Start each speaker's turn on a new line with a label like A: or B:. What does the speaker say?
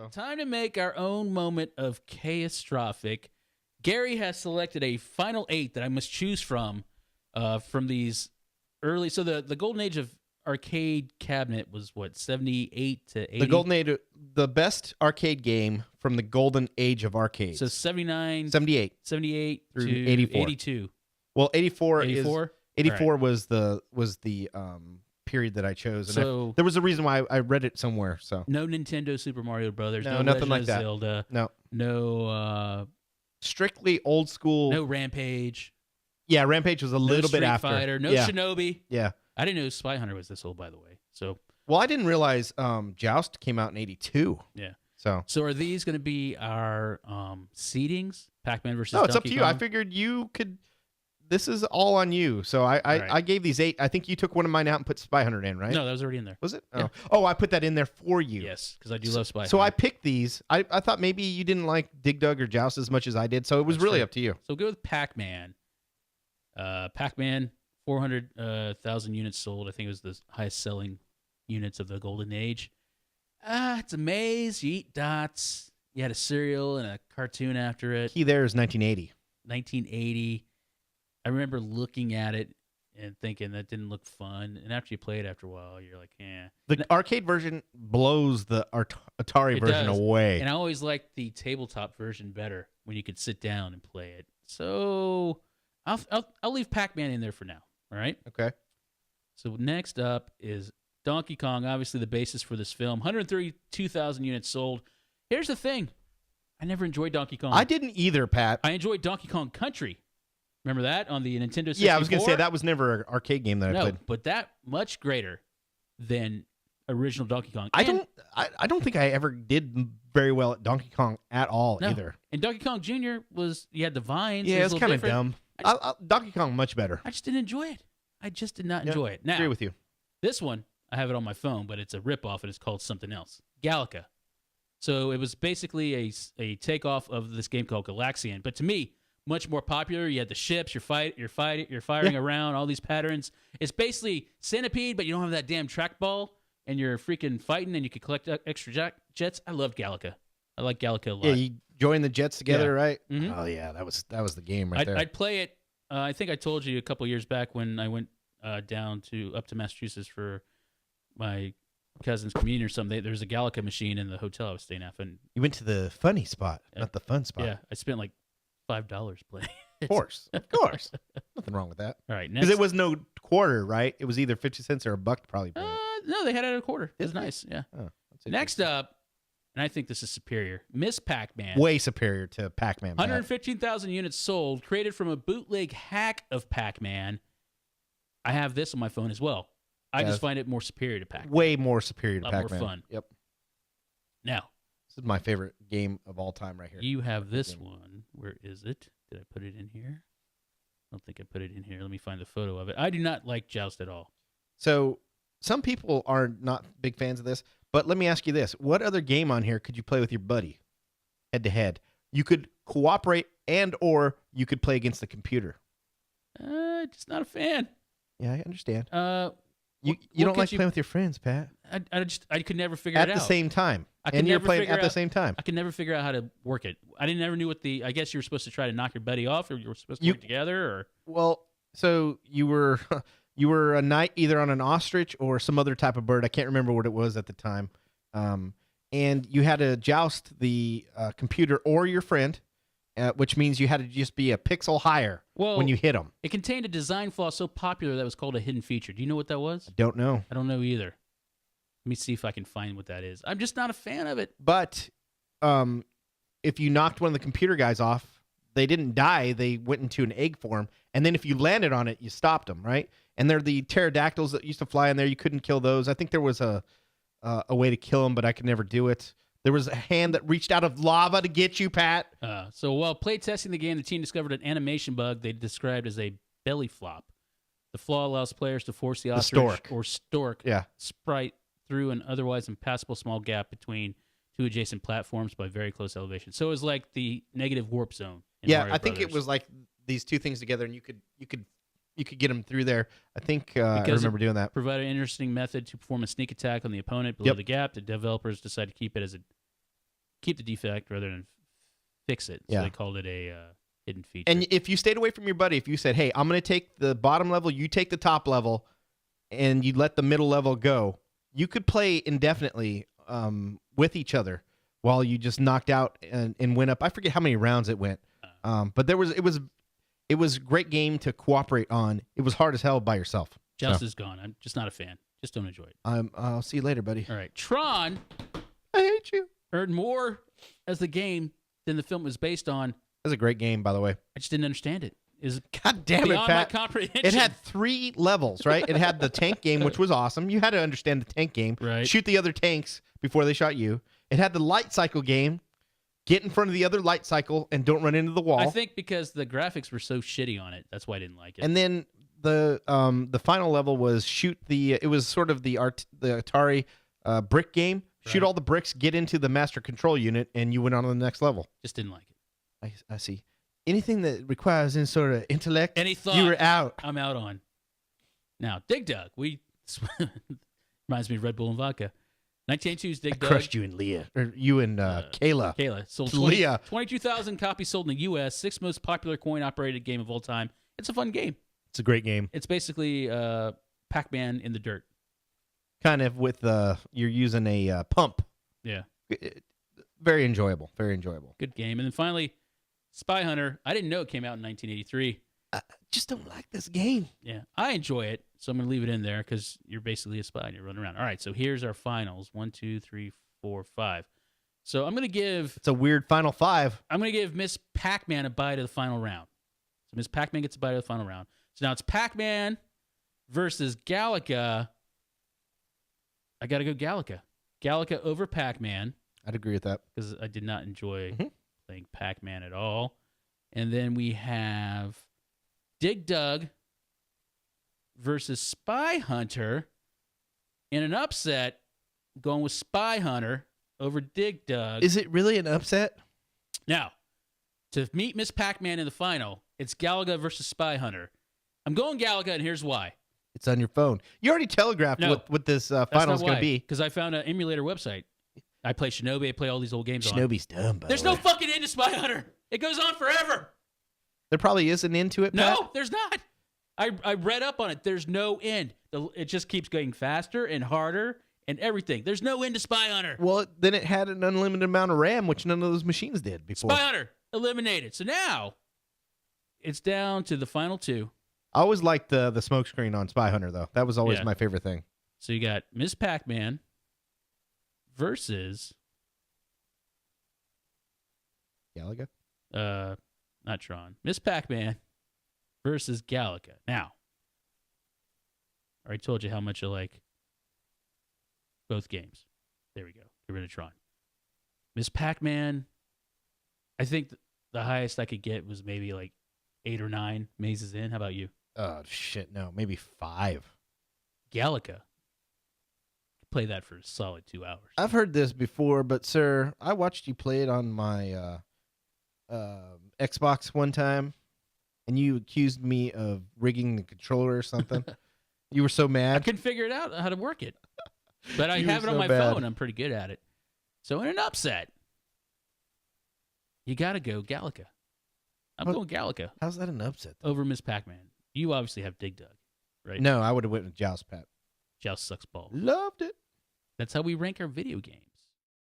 A: So
B: time to make our own moment of catastrophic. Gary has selected a final 8 that I must choose from these early. So the golden age of arcade cabinet was what, 78 to 80?
A: the golden age, the best arcade game from the golden age of arcades.
B: So 79,
A: 78
B: through
A: through 84.
B: 82.
A: Well, 84
B: 84?
A: is 84 was the period that I chose, and
B: So
A: there was a reason why I read it somewhere. So
B: no Nintendo Super Mario Brothers,
A: No,
B: no
A: nothing
B: Legend
A: like
B: of
A: that.
B: Zelda,
A: no,
B: no
A: strictly old school.
B: no Rampage,
A: Yeah, Rampage was a
B: no
A: little
B: Street
A: bit after.
B: Fighter, no
A: yeah,
B: Shinobi.
A: yeah.
B: I didn't know Spy Hunter was this old, by the way. So
A: Well, I didn't realize Joust came out in 82.
B: yeah.
A: So
B: Are these going to be our seedings? Pac-Man versus
A: no, it's up
B: Donkey
A: to you. I
B: Kong?
A: figured you could. This is all on you. So
B: right.
A: I gave these 8. I think you took one of mine out and put Spy Hunter in, right?
B: No, that was already in there.
A: Was it?
B: Yeah.
A: Oh, I put that in there for you.
B: Yes, because I do love Spy
A: So I
B: Hunter.
A: picked these. I thought maybe you didn't like Dig Dug or Joust as much as I did, so it was
B: That's
A: really
B: fair.
A: up to you.
B: So go with Pac-Man. Pac-Man, 400,000 units sold. I think it was the highest selling units of the golden age. It's a maze. You eat dots. You had a cereal and a cartoon after it.
A: Key there is 1980.
B: 1980. I remember looking at it and thinking that didn't look fun. And after you play it after a while, you're like, eh.
A: The arcade version blows the Atari
B: It
A: version
B: does.
A: away.
B: And I always liked the tabletop version better when you could sit down and play it. So I'll leave Pac-Man in there for now. All right.
A: Okay.
B: So next up is Donkey Kong, obviously the basis for this film. 132,000 units sold. Here's the thing. I never enjoyed Donkey Kong.
A: I didn't either, Pat.
B: I enjoyed Donkey Kong Country. Remember that on the Nintendo 64?
A: Yeah, I was going to say that was never an arcade game that I
B: No,
A: played.
B: but that much greater than original Donkey Kong.
A: I
B: And-
A: don't think I ever did very well at Donkey Kong at all
B: No.
A: either.
B: And Donkey Kong Jr. was, you had the vines.
A: Yeah,
B: it
A: it's
B: was
A: kind
B: a
A: of
B: little different.
A: dumb. Donkey Kong much better.
B: I just didn't enjoy it. I just did not
A: Yeah,
B: enjoy it. Now,
A: Agree with you.
B: this one, I have it on my phone, but it's a ripoff and it's called something else. Galaga. So it was basically a takeoff of this game called Galaxian. But to me, much more popular. You had the ships, you're firing around, all these patterns. It's basically Centipede, but you don't have that damn trackball, and you're freaking fighting, and you can collect extra jets. I loved Galaga. I like Galaga a lot.
A: Yeah, you join the Jets together, right?
B: Mhm.
A: Oh yeah, that was the game right there.
B: I'd play it. I think I told you a couple years back when I went up to Massachusetts for my cousin's communion or something. There's a Galaga machine in the hotel I was staying at, and
A: You went to the funny spot,
B: Yeah.
A: not the fun spot.
B: yeah, I spent like $5 playing.
A: Of course, of course. Nothing wrong with that.
B: All right,
A: Because
B: next.
A: it was no quarter, right? It was either 50 cents or $1 to probably. Play it.
B: No, they had it at a quarter. It was
A: Did they?
B: nice. Yeah.
A: Oh, that's
B: Next
A: interesting.
B: up, and I think this is superior. Miss Pac-Man.
A: Way superior to Pac-Man. Pat.
B: 115,000 units sold, created from a bootleg hack of Pac-Man. I have this on my phone as well. I
A: Yeah.
B: just find it more superior to Pac-Man.
A: Way more superior to
B: Lot more
A: Pac-Man.
B: fun.
A: Yep.
B: Now,
A: This is my favorite game of all time right here.
B: you have this
A: game.
B: one. Where is it? Did I put it in here? I don't think I put it in here. Let me find the photo of it. I do not like Joust at all.
A: So some people are not big fans of this, but let me ask you this. What other game on here could you play with your buddy head to head? You could cooperate and or you could play against the computer.
B: Just not a fan.
A: Yeah, I understand.
B: What
A: You don't
B: could
A: like
B: you-
A: playing with your friends, Pat.
B: I could never figure
A: At
B: it
A: the
B: out.
A: same time.
B: I could
A: And you're
B: never
A: playing
B: figure
A: at the
B: out-
A: same time.
B: I could never figure out how to work it. I never knew I guess you were supposed to try to knock your buddy off, or you were supposed to
A: You-
B: work together, or
A: Well, so you were you were a knight either on an ostrich or some other type of bird. I can't remember what it was at the time. And you had to joust the computer or your friend, which means you had to just be a pixel higher
B: well,
A: when you hit them.
B: it contained a design flaw so popular that was called a hidden feature. Do you know what that was?
A: Don't know.
B: I don't know either. Let me see if I can find what that is. I'm just not a fan of it.
A: But if you knocked one of the computer guys off, they didn't die. They went into an egg form. And then if you landed on it, you stopped them, right? And they're the pterodactyls that used to fly in there. You couldn't kill those. I think there was a way to kill them, but I could never do it. There was a hand that reached out of lava to get you, Pat.
B: So while playtesting the game, the team discovered an animation bug they described as a belly flop. The flaw allows players to force the ostrich
A: stork.
B: or stork
A: Yeah.
B: sprite through an otherwise impassable small gap between two adjacent platforms by very close elevation. So it was like the negative warp zone. in
A: Yeah,
B: Mario
A: I think it
B: Brothers.
A: was like these two things together, and you could get them through there. I think I
B: Because
A: remember doing that.
B: Provided an interesting method to perform a sneak attack on the opponent below
A: Yep.
B: the gap. The developers decided to keep it as a keep the defect rather than fix it. So
A: Yeah.
B: they called it a hidden feature.
A: And if you stayed away from your buddy, if you said, "Hey, I'm going to take the bottom level, you take the top level," and you let the middle level go, you could play indefinitely with each other while you just knocked out and went up. I forget how many rounds it went, but it was a great game to cooperate on. It was hard as hell by yourself.
B: Joust is gone. I'm just not a fan. Just don't enjoy it.
A: I'll see you later, buddy.
B: All right. Tron
A: I hate you.
B: earned more as the game than the film was based on.
A: That's a great game, by the way.
B: I just didn't understand it. Is
A: God damn it,
B: beyond my
A: Pat.
B: comprehension.
A: It had 3 levels, right? It had the tank game, which was awesome. You had to understand the tank game.
B: Right.
A: Shoot the other tanks before they shot you. It had the light cycle game. Get in front of the other light cycle and don't run into the wall.
B: I think because the graphics were so shitty on it, that's why I didn't like it.
A: And then the final level was shoot the. It was sort of the Atari brick game. Shoot
B: Right.
A: all the bricks, get into the master control unit, and you went on to the next level.
B: Just didn't like it.
A: I see. Anything that requires any sort of intellect,
B: Any thought?
A: you were out.
B: I'm out on. Now, Dig Dug. Reminds me of Red Bull and vodka. 1982's Dig Dug.
A: Crushed you and Leah, or you and Kayla.
B: Kayla. Sold
A: To Leah.
B: 22,000 copies sold in the U.S. 6th most popular coin-operated game of all time. It's a fun game.
A: It's a great game.
B: It's basically Pac-Man in the dirt.
A: Kind of with you're using a pump.
B: Yeah.
A: Very enjoyable. Very enjoyable.
B: Good game. And then finally, Spy Hunter. I didn't know it came out in 1983.
A: Just don't like this game.
B: Yeah, I enjoy it, so I'm going to leave it in there because you're basically a spy and you're running around. All right, so here's our finals: 1, 2, 3, 4, 5. So I'm going to give
A: It's a weird final 5.
B: Miss Pac-Man a bye to the final round. So Miss Pac-Man gets a bye to the final round. So now it's Pac-Man versus Galaga. I got to go Galaga. Galaga over Pac-Man
A: I'd agree with that.
B: because I did not enjoy
A: Mhm.
B: playing Pac-Man at all. And then we have Dig Dug versus Spy Hunter in an upset, going with Spy Hunter over Dig Dug.
A: Is it really an upset?
B: Now, to meet Miss Pac-Man in the final, it's Galaga versus Spy Hunter. I'm going Galaga, and here's why.
A: It's on your phone. You already telegraphed
B: No.
A: what this
B: That's
A: final is
B: not
A: going
B: why.
A: to be.
B: Because I found an emulator website. I play Shinobi. I play all these old games on.
A: Shinobi's dumb, by
B: There's
A: the
B: no
A: way.
B: fucking end to Spy Hunter. It goes on forever.
A: There probably is an end to it, Pat.
B: No, there's not. I read up on it. There's no end. It just keeps getting faster and harder and everything. There's no end to Spy Hunter.
A: Well, then it had an unlimited amount of RAM, which none of those machines did before.
B: Spy Hunter eliminated. So now it's down to the final 2.
A: I always liked the smoke screen on Spy Hunter, though. That was always
B: Yeah.
A: my favorite thing.
B: So you got Miss Pac-Man versus
A: Galaga?
B: not Tron. Miss Pac-Man versus Galaga. Now, I already told you how much I like both games. There we go. Get rid of Tron. Miss Pac-Man, I think the highest I could get was maybe like 8 or 9 mazes in. How about you?
A: Oh, shit, no. Maybe 5.
B: Galaga. Play that for a solid 2 hours.
A: I've heard this before, but, sir, I watched you play it on my Xbox one time, and you accused me of rigging the controller or something. You were so
B: I
A: mad.
B: couldn't figure it out how to work it. But I
A: You were
B: have it on
A: so
B: my
A: bad.
B: phone. I'm pretty good at it. So in an upset, you got to go Galaga. I'm
A: What?
B: going Galaga
A: How's that an upset?
B: over Miss Pac-Man. You obviously have Dig Dug, right?
A: No, I would have went with Joust, Pat.
B: Joust sucks balls.
A: Loved it.
B: That's how we rank our video games.